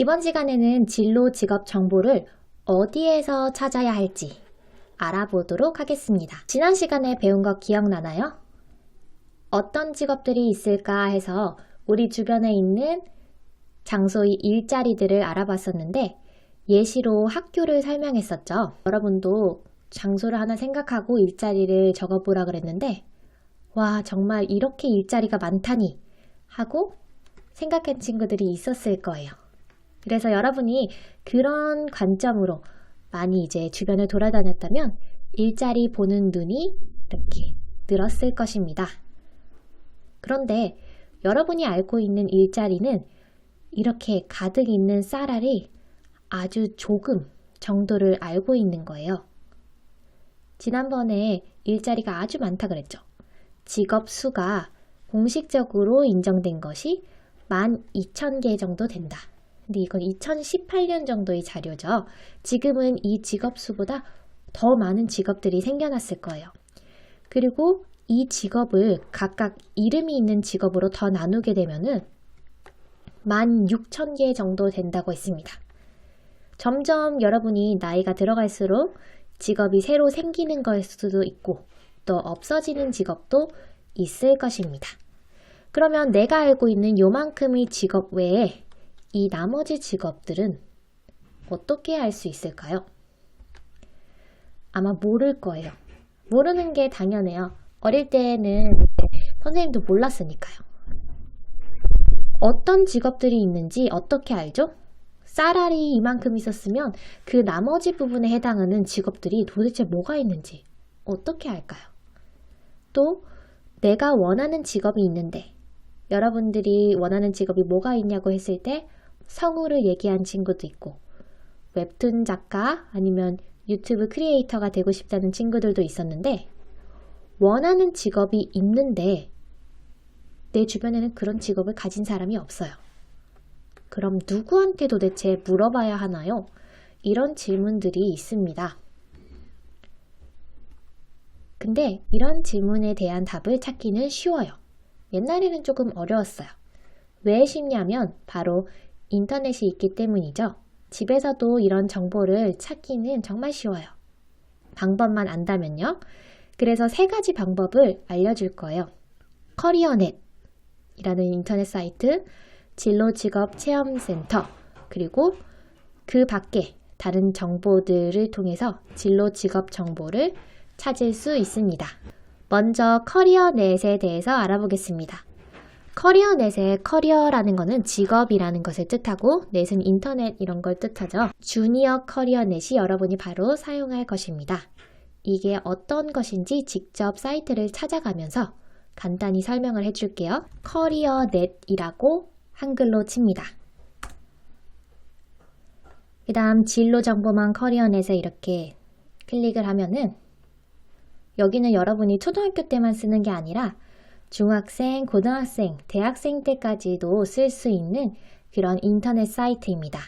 이번 시간에는 진로 직업 정보를 어디에서 찾아야 할지 알아보도록 하겠습니다. 지난 시간에 배운 거 기억나나요? 어떤 직업들이 있을까 해서 우리 주변에 있는 장소의 일자리들을 알아봤었는데 예시로 학교를 설명했었죠. 여러분도 장소를 하나 생각하고 일자리를 적어보라 그랬는데 와, 정말 이렇게 일자리가 많다니 하고 생각한 친구들이 있었을 거예요. 그래서 여러분이 그런 관점으로 많이 이제 주변을 돌아다녔다면 일자리 보는 눈이 이렇게 늘었을 것입니다. 그런데 여러분이 알고 있는 일자리는 이렇게 가득 있는 쌀알이 아주 조금 정도를 알고 있는 거예요. 지난번에 일자리가 아주 많다 그랬죠. 직업 수가 공식적으로 인정된 것이 12,000개 정도 된다. 근데 이건 2018년 정도의 자료죠. 지금은 이 직업 수보다 더 많은 직업들이 생겨났을 거예요. 그리고 이 직업을 각각 이름이 있는 직업으로 더 나누게 되면은 16,000개 정도 된다고 했습니다. 점점 여러분이 나이가 들어갈수록 직업이 새로 생기는 걸 수도 있고 또 없어지는 직업도 있을 것입니다. 그러면 내가 알고 있는 요만큼의 직업 외에 이 나머지 직업들은 어떻게 알 수 있을까요? 아마 모를 거예요. 모르는 게 당연해요. 어릴 때는 선생님도 몰랐으니까요. 어떤 직업들이 있는지 어떻게 알죠? 쌀알이 이만큼 있었으면 그 나머지 부분에 해당하는 직업들이 도대체 뭐가 있는지 어떻게 알까요? 또 내가 원하는 직업이 있는데 여러분들이 원하는 직업이 뭐가 있냐고 했을 때 성우를 얘기한 친구도 있고 웹툰 작가 아니면 유튜브 크리에이터가 되고 싶다는 친구들도 있었는데 원하는 직업이 있는데 내 주변에는 그런 직업을 가진 사람이 없어요. 그럼 누구한테 도대체 물어봐야 하나요? 이런 질문들이 있습니다. 근데 이런 질문에 대한 답을 찾기는 쉬워요. 옛날에는 조금 어려웠어요. 왜 쉽냐면 바로 인터넷이 있기 때문이죠. 집에서도 이런 정보를 찾기는 정말 쉬워요. 방법만 안다면요. 그래서 3가지 방법을 알려줄 거예요. 커리어넷이라는 인터넷 사이트, 진로직업체험센터, 그리고 그 밖에 다른 정보들을 통해서 진로직업 정보를 찾을 수 있습니다. 먼저 커리어넷에 대해서 알아보겠습니다. 커리어넷의 커리어라는 것은 직업이라는 것을 뜻하고 넷은 인터넷 이런 걸 뜻하죠. 주니어 커리어넷이 여러분이 바로 사용할 것입니다. 이게 어떤 것인지 직접 사이트를 찾아가면서 간단히 설명을 해줄게요. 커리어넷이라고 한글로 칩니다. 그 다음 진로 정보망 커리어넷에 이렇게 클릭을 하면은 여기는 여러분이 초등학교 때만 쓰는 게 아니라 중학생, 고등학생, 대학생 때까지도 쓸 수 있는 그런 인터넷 사이트입니다.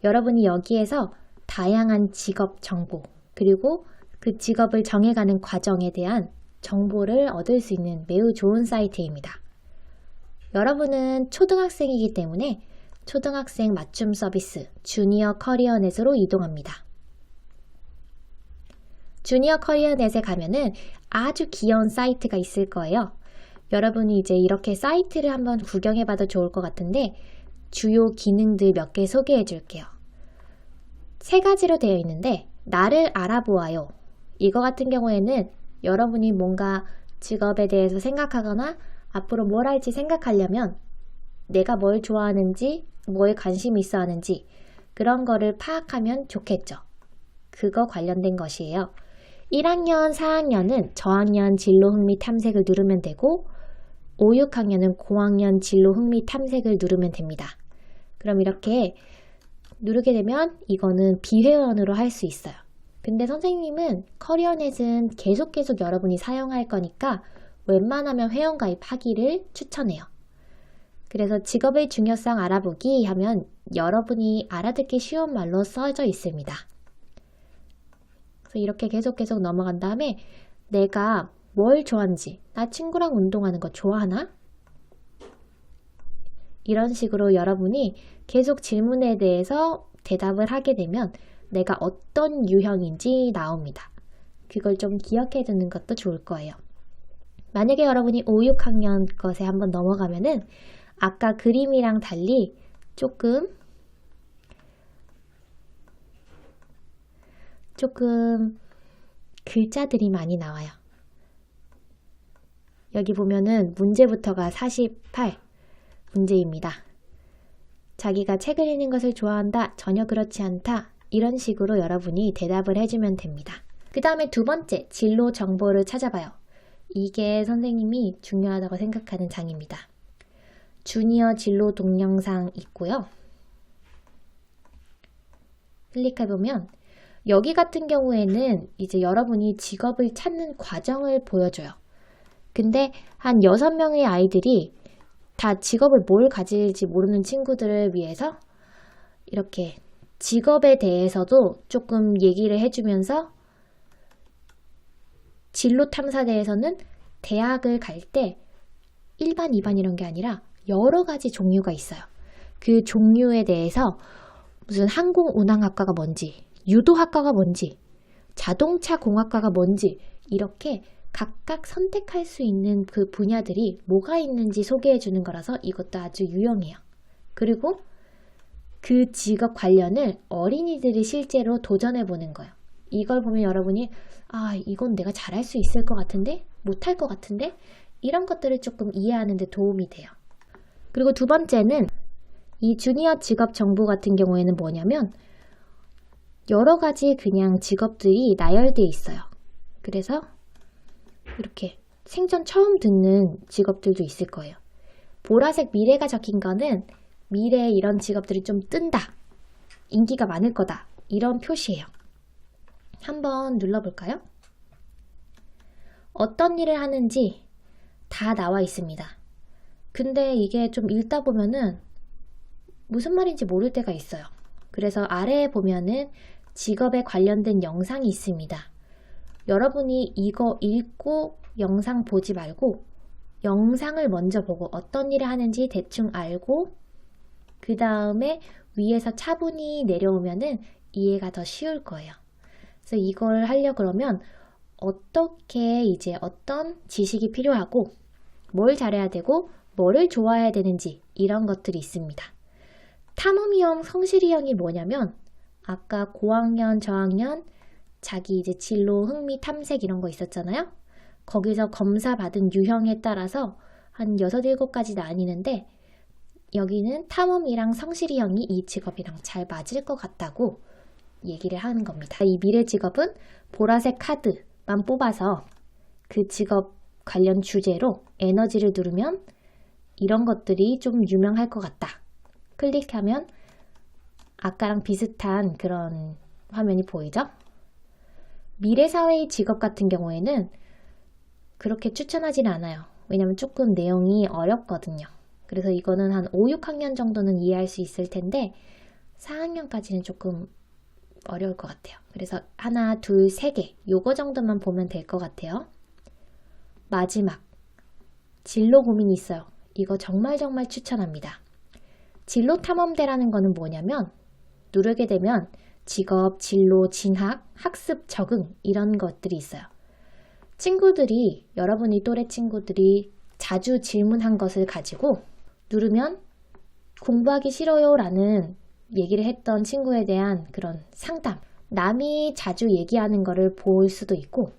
여러분이 여기에서 다양한 직업 정보 그리고 그 직업을 정해가는 과정에 대한 정보를 얻을 수 있는 매우 좋은 사이트입니다. 여러분은 초등학생이기 때문에 초등학생 맞춤 서비스 주니어 커리어넷으로 이동합니다. 주니어 커리어넷에 가면은 아주 귀여운 사이트가 있을 거예요. 여러분이 이제 이렇게 사이트를 한번 구경해봐도 좋을 것 같은데 주요 기능들 몇 개 소개해 줄게요. 3가지로 되어 있는데 나를 알아보아요. 이거 같은 경우에는 여러분이 뭔가 직업에 대해서 생각하거나 앞으로 뭘 할지 생각하려면 내가 뭘 좋아하는지, 뭐에 관심이 있어 하는지 그런 거를 파악하면 좋겠죠. 그거 관련된 것이에요. 1학년, 4학년은 저학년 진로 흥미 탐색을 누르면 되고 5, 6학년은 고학년 진로 흥미 탐색을 누르면 됩니다. 그럼 이렇게 누르게 되면 이거는 비회원으로 할 수 있어요. 근데 선생님은 커리어넷은 계속 여러분이 사용할 거니까 웬만하면 회원가입하기를 추천해요. 그래서 직업의 중요성 알아보기 하면 여러분이 알아듣기 쉬운 말로 써져 있습니다. 그래서 이렇게 계속 넘어간 다음에 내가 뭘 좋아하는지, 나 친구랑 운동하는 거 좋아하나? 이런 식으로 여러분이 계속 질문에 대해서 대답을 하게 되면 내가 어떤 유형인지 나옵니다. 그걸 좀 기억해 두는 것도 좋을 거예요. 만약에 여러분이 5, 6학년 것에 한번 넘어가면은 아까 그림이랑 달리 조금 글자들이 많이 나와요. 여기 보면은 문제부터가 48 문제입니다. 자기가 책을 읽는 것을 좋아한다, 전혀 그렇지 않다, 이런 식으로 여러분이 대답을 해주면 됩니다. 그 다음에 두 번째, 진로 정보를 찾아봐요. 이게 선생님이 중요하다고 생각하는 장입니다. 주니어 진로 동영상 있고요. 클릭해보면 여기 같은 경우에는 이제 여러분이 직업을 찾는 과정을 보여줘요. 근데 한 6명의 아이들이 다 직업을 뭘 가질지 모르는 친구들을 위해서 이렇게 직업에 대해서도 조금 얘기를 해주면서 진로 탐사대에서는 대학을 갈 때 1반, 2반 이런 게 아니라 여러 가지 종류가 있어요. 그 종류에 대해서 무슨 항공운항학과가 뭔지, 유도학과가 뭔지, 자동차 공학과가 뭔지 이렇게 각각 선택할 수 있는 그 분야들이 뭐가 있는지 소개해 주는 거라서 이것도 아주 유용해요. 그리고 그 직업 관련을 어린이들이 실제로 도전해 보는 거예요. 이걸 보면 여러분이 이건 내가 잘할 수 있을 것 같은데? 못할 것 같은데? 이런 것들을 조금 이해하는 데 도움이 돼요. 그리고 두 번째는 이 주니어 직업 정보 같은 경우에는 뭐냐면 여러 가지 그냥 직업들이 나열되어 있어요. 그래서 이렇게 생전 처음 듣는 직업들도 있을 거예요. 보라색 미래가 적힌 거는 미래에 이런 직업들이 좀 뜬다, 인기가 많을 거다, 이런 표시예요. 한번 눌러볼까요? 어떤 일을 하는지 다 나와 있습니다. 근데 이게 좀 읽다 보면은 무슨 말인지 모를 때가 있어요. 그래서 아래에 보면은 직업에 관련된 영상이 있습니다. 여러분이 이거 읽고 영상 보지 말고 영상을 먼저 보고 어떤 일을 하는지 대충 알고 그 다음에 위에서 차분히 내려오면은 이해가 더 쉬울 거예요. 그래서 이걸 하려고 그러면 어떻게 이제 어떤 지식이 필요하고 뭘 잘해야 되고 뭐를 좋아해야 되는지 이런 것들이 있습니다. 탐험형, 성실이형이 뭐냐면 아까 고학년, 저학년, 자기 이제 진로, 흥미, 탐색 이런 거 있었잖아요. 거기서 검사 받은 유형에 따라서 한 6, 7가지 나뉘는데 여기는 탐험이랑 성실이형이 이 직업이랑 잘 맞을 것 같다고 얘기를 하는 겁니다. 이 미래 직업은 보라색 카드만 뽑아서 그 직업 관련 주제로 에너지를 누르면 이런 것들이 좀 유명할 것 같다. 클릭하면 아까랑 비슷한 그런 화면이 보이죠? 미래사회의 직업 같은 경우에는 그렇게 추천하지는 않아요. 왜냐면 조금 내용이 어렵거든요. 그래서 이거는 한 5, 6학년 정도는 이해할 수 있을 텐데 4학년까지는 조금 어려울 것 같아요. 그래서 하나, 둘, 3개 요거 정도만 보면 될 것 같아요. 마지막 진로 고민이 있어요. 이거 정말 추천합니다. 진로 탐험대라는 거는 뭐냐면 누르게 되면 직업, 진로, 진학, 학습, 적응 이런 것들이 있어요. 친구들이 여러분이 또래 친구들이 자주 질문한 것을 가지고 누르면 공부하기 싫어요 라는 얘기를 했던 친구에 대한 그런 상담, 남이 자주 얘기하는 거를 볼 수도 있고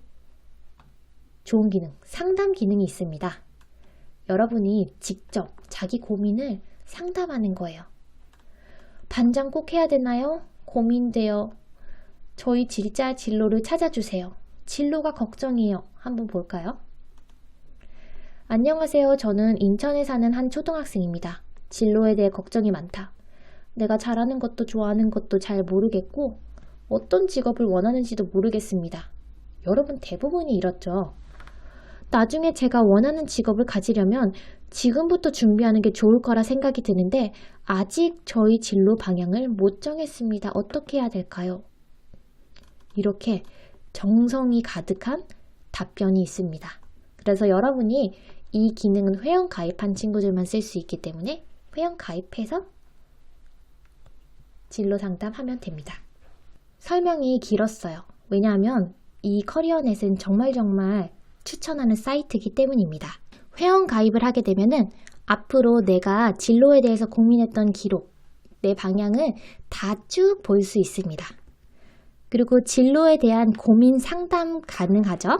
좋은 기능, 상담 기능이 있습니다. 여러분이 직접 자기 고민을 상담하는 거예요. 반장 꼭 해야 되나요? 고민돼요. 저희 진짜 진로를 찾아주세요. 진로가 걱정이에요. 한번 볼까요? 안녕하세요. 저는 인천에 사는 한 초등학생입니다. 진로에 대해 걱정이 많다. 내가 잘하는 것도 좋아하는 것도 잘 모르겠고 어떤 직업을 원하는지도 모르겠습니다. 여러분 대부분이 이렇죠. 나중에 제가 원하는 직업을 가지려면 지금부터 준비하는 게 좋을 거라 생각이 드는데 아직 저희 진로 방향을 못 정했습니다. 어떻게 해야 될까요? 이렇게 정성이 가득한 답변이 있습니다. 그래서 여러분이 이 기능은 회원 가입한 친구들만 쓸 수 있기 때문에 회원 가입해서 진로 상담하면 됩니다. 설명이 길었어요. 왜냐하면 이 커리어넷은 정말 추천하는 사이트이기 때문입니다. 회원 가입을 하게 되면은 앞으로 내가 진로에 대해서 고민했던 기록, 내 방향을 다 쭉 볼 수 있습니다. 그리고 진로에 대한 고민 상담 가능하죠?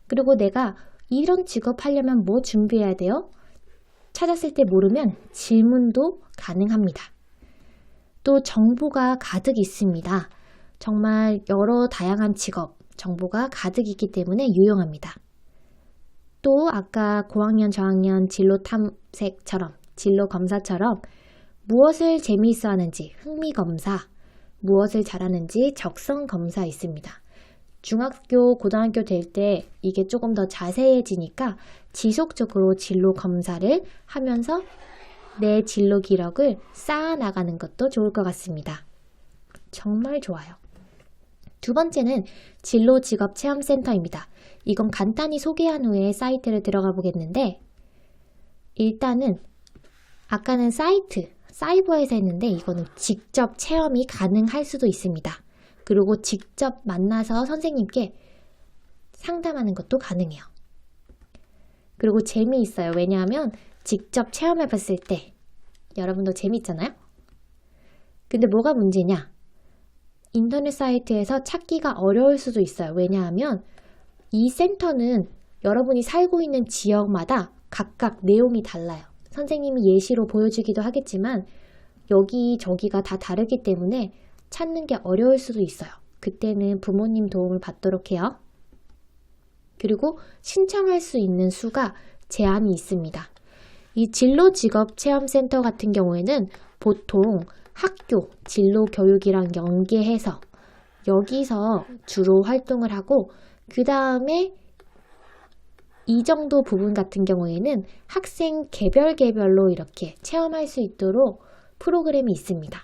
그리고 내가 이런 직업 하려면 뭐 준비해야 돼요? 찾았을 때 모르면 질문도 가능합니다. 또 정보가 가득 있습니다. 정말 여러 다양한 직업, 정보가 가득 있기 때문에 유용합니다. 또 아까 고학년, 저학년 진로 탐색처럼, 진로 검사처럼 무엇을 재미있어 하는지 흥미검사, 무엇을 잘하는지 적성검사 있습니다. 중학교, 고등학교 될 때 이게 조금 더 자세해지니까 지속적으로 진로 검사를 하면서 내 진로 기록을 쌓아나가는 것도 좋을 것 같습니다. 정말 좋아요. 두 번째는 진로 직업 체험센터입니다. 이건 간단히 소개한 후에 사이트를 들어가 보겠는데, 일단은 아까는 사이버에서 했는데 이거는 직접 체험이 가능할 수도 있습니다. 그리고 직접 만나서 선생님께 상담하는 것도 가능해요. 그리고 재미있어요. 왜냐하면 직접 체험해 봤을 때 여러분도 재미있잖아요? 근데 뭐가 문제냐? 인터넷 사이트에서 찾기가 어려울 수도 있어요. 왜냐하면 이 센터는 여러분이 살고 있는 지역마다 각각 내용이 달라요. 선생님이 예시로 보여주기도 하겠지만 여기저기가 다 다르기 때문에 찾는 게 어려울 수도 있어요. 그때는 부모님 도움을 받도록 해요. 그리고 신청할 수 있는 수가 제한이 있습니다. 이 진로직업체험센터 같은 경우에는 보통 학교 진로교육이랑 연계해서 여기서 주로 활동을 하고, 그 다음에 이 정도 부분 같은 경우에는 학생 개별로 이렇게 체험할 수 있도록 프로그램이 있습니다.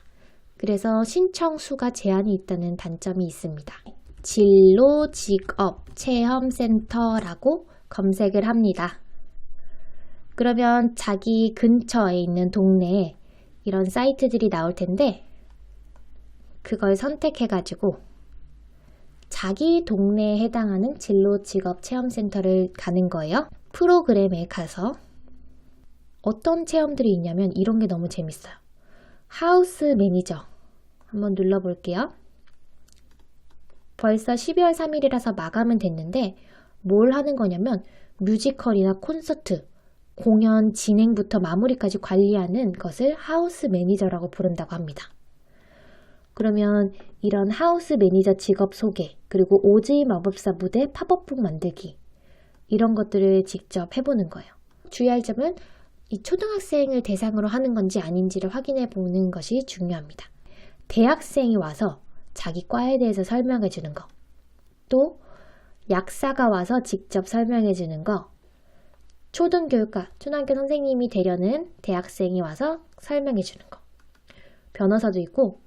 그래서 신청 수가 제한이 있다는 단점이 있습니다. 진로직업체험센터라고 검색을 합니다. 그러면 자기 근처에 있는 동네에 이런 사이트들이 나올 텐데, 그걸 선택해가지고 자기 동네에 해당하는 진로직업체험센터를 가는 거예요. 프로그램에 가서 어떤 체험들이 있냐면 이런 게 너무 재밌어요. 하우스 매니저 한번 눌러볼게요. 벌써 12월 3일이라서 마감은 됐는데 뭘 하는 거냐면 뮤지컬이나 콘서트, 공연 진행부터 마무리까지 관리하는 것을 하우스 매니저라고 부른다고 합니다. 그러면 이런 하우스 매니저 직업 소개, 그리고 오즈의 마법사 무대 팝업북 만들기, 이런 것들을 직접 해보는 거예요. 주의할 점은 이 초등학생을 대상으로 하는 건지 아닌지를 확인해 보는 것이 중요합니다. 대학생이 와서 자기 과에 대해서 설명해 주는 거, 또 약사가 와서 직접 설명해 주는 거, 초등교육과 초등학교 선생님이 되려는 대학생이 와서 설명해 주는 거, 변호사도 있고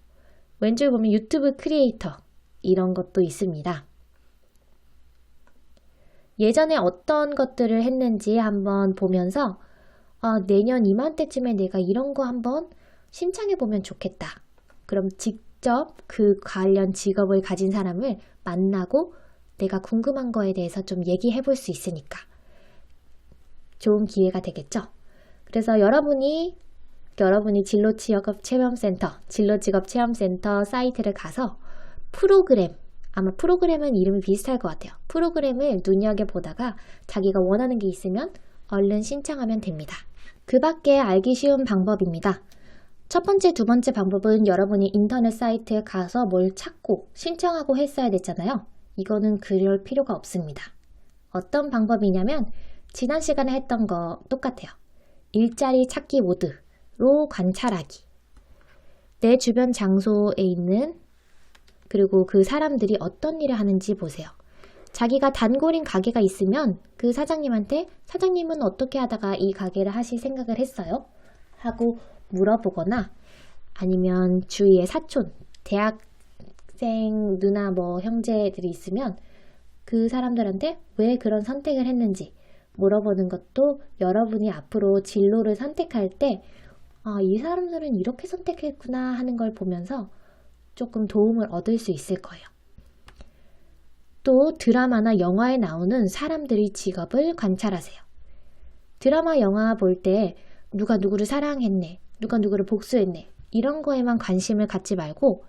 왼쪽에 보면 유튜브 크리에이터, 이런 것도 있습니다. 예전에 어떤 것들을 했는지 한번 보면서 내년 이맘때쯤에 내가 이런 거 한번 신청해 보면 좋겠다. 그럼 직접 그 관련 직업을 가진 사람을 만나고 내가 궁금한 거에 대해서 좀 얘기해 볼 수 있으니까 좋은 기회가 되겠죠. 그래서 여러분이 진로직업체험센터 사이트를 가서 프로그램, 아마 프로그램은 이름이 비슷할 것 같아요. 프로그램을 눈여겨보다가 자기가 원하는 게 있으면 얼른 신청하면 됩니다. 그 밖에 알기 쉬운 방법입니다. 첫 번째, 두 번째 방법은 여러분이 인터넷 사이트에 가서 뭘 찾고 신청하고 했어야 됐잖아요. 이거는 그럴 필요가 없습니다. 어떤 방법이냐면 지난 시간에 했던 거 똑같아요. 일자리 찾기 모드로 관찰하기. 내 주변 장소에 있는, 그리고 그 사람들이 어떤 일을 하는지 보세요. 자기가 단골인 가게가 있으면 그 사장님한테 사장님은 어떻게 하다가 이 가게를 하실 생각을 했어요? 하고 물어보거나, 아니면 주위에 사촌, 대학생 누나 형제들이 있으면 그 사람들한테 왜 그런 선택을 했는지 물어보는 것도 여러분이 앞으로 진로를 선택할 때 이 사람들은 이렇게 선택했구나 하는 걸 보면서 조금 도움을 얻을 수 있을 거예요. 또 드라마나 영화에 나오는 사람들의 직업을 관찰하세요. 드라마, 영화 볼 때 누가 누구를 사랑했네, 누가 누구를 복수했네, 이런 거에만 관심을 갖지 말고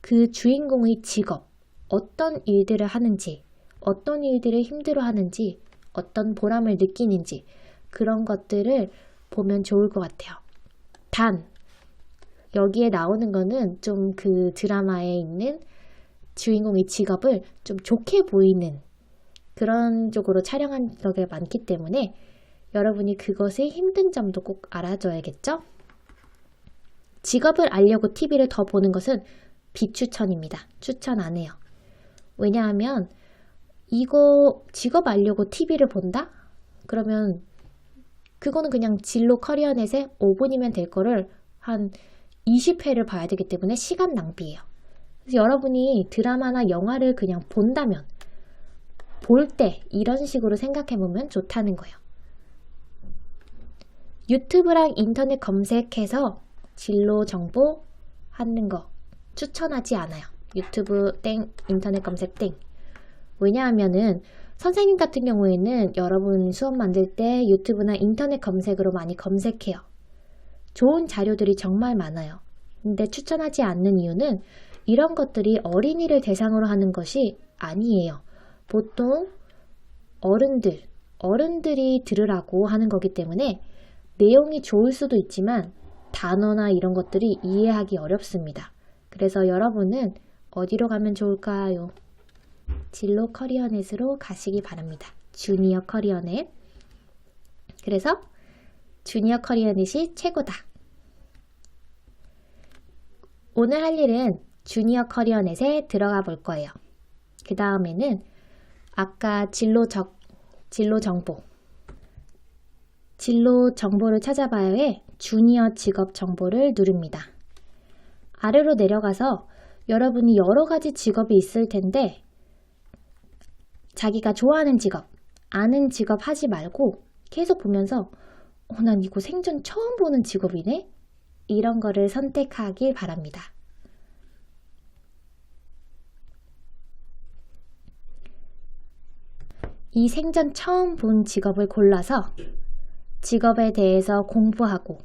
그 주인공의 직업, 어떤 일들을 하는지, 어떤 일들을 힘들어 하는지, 어떤 보람을 느끼는지 그런 것들을 보면 좋을 것 같아요. 단, 여기에 나오는 거는 좀 그 드라마에 있는 주인공의 직업을 좀 좋게 보이는 그런 쪽으로 촬영한 적이 많기 때문에 여러분이 그것의 힘든 점도 꼭 알아줘야겠죠? 직업을 알려고 TV를 더 보는 것은 비추천입니다. 추천 안 해요. 왜냐하면 이거 직업 알려고 TV를 본다? 그러면 그거는 그냥 진로 커리어넷에 5분이면 될 거를 한 20회를 봐야 되기 때문에 시간 낭비예요. 그래서 여러분이 드라마나 영화를 그냥 본다면 볼 때 이런 식으로 생각해 보면 좋다는 거예요. 유튜브랑 인터넷 검색해서 진로 정보 하는 거 추천하지 않아요. 유튜브 땡, 인터넷 검색 땡. 왜냐하면은 선생님 같은 경우에는 여러분 수업 만들 때 유튜브나 인터넷 검색으로 많이 검색해요. 좋은 자료들이 정말 많아요. 근데 추천하지 않는 이유는 이런 것들이 어린이를 대상으로 하는 것이 아니에요. 보통 어른들이 들으라고 하는 거기 때문에 내용이 좋을 수도 있지만 단어나 이런 것들이 이해하기 어렵습니다. 그래서 여러분은 어디로 가면 좋을까요? 진로 커리어넷으로 가시기 바랍니다. 주니어 커리어넷. 그래서 주니어 커리어넷이 최고다. 오늘 할 일은 주니어 커리어넷에 들어가 볼 거예요. 그 다음에는 아까 진로 정보를 찾아봐야 해 주니어 직업 정보를 누릅니다. 아래로 내려가서 여러분이 여러 가지 직업이 있을 텐데 자기가 좋아하는 직업, 아는 직업 하지 말고 계속 보면서 난 이거 생전 처음 보는 직업이네? 이런 거를 선택하길 바랍니다. 이 생전 처음 본 직업을 골라서 직업에 대해서 공부하고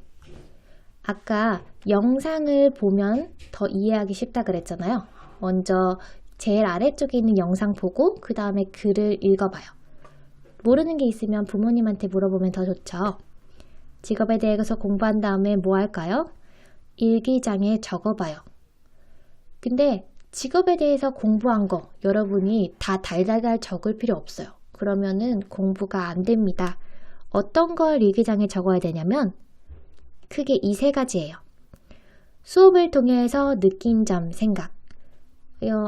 아까 영상을 보면 더 이해하기 쉽다 그랬잖아요. 먼저 제일 아래쪽에 있는 영상 보고 그 다음에 글을 읽어봐요. 모르는 게 있으면 부모님한테 물어보면 더 좋죠. 직업에 대해서 공부한 다음에 뭐 할까요? 일기장에 적어봐요. 근데 직업에 대해서 공부한 거 여러분이 다 달달달 적을 필요 없어요. 그러면은 공부가 안 됩니다. 어떤 걸 일기장에 적어야 되냐면 크게 이 세 가지예요. 수업을 통해서 느낀 점, 생각.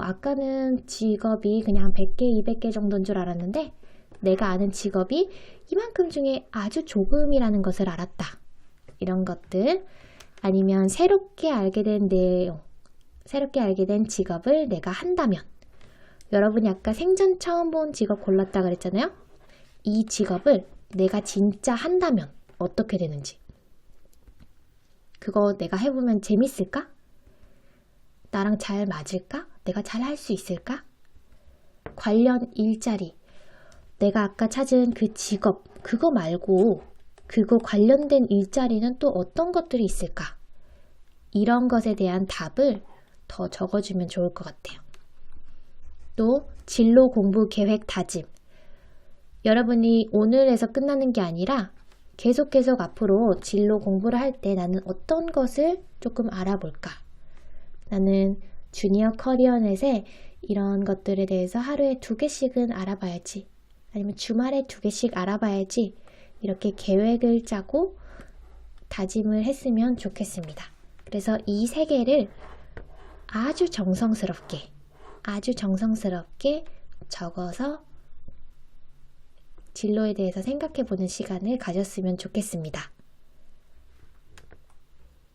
아까는 직업이 그냥 100개, 200개 정도인 줄 알았는데 내가 아는 직업이 이만큼 중에 아주 조금이라는 것을 알았다. 이런 것들. 아니면 새롭게 알게 된 내용, 새롭게 알게 된 직업을 내가 한다면 여러분이 아까 생전 처음 본 직업 골랐다 그랬잖아요. 이 직업을 내가 진짜 한다면 어떻게 되는지. 그거 내가 해보면 재밌을까? 나랑 잘 맞을까? 내가 잘 할 수 있을까? 관련 일자리. 내가 아까 찾은 그 직업, 그거 말고 그거 관련된 일자리는 또 어떤 것들이 있을까? 이런 것에 대한 답을 더 적어주면 좋을 것 같아요. 또 진로 공부 계획 다짐. 여러분이 오늘에서 끝나는 게 아니라 계속 앞으로 진로 공부를 할 때 나는 어떤 것을 조금 알아볼까? 나는 주니어 커리어넷에 이런 것들에 대해서 하루에 2개씩은 알아봐야지. 아니면 주말에 2개씩 알아봐야지. 이렇게 계획을 짜고 다짐을 했으면 좋겠습니다. 그래서 이 3개를 아주 정성스럽게 적어서 진로에 대해서 생각해 보는 시간을 가졌으면 좋겠습니다.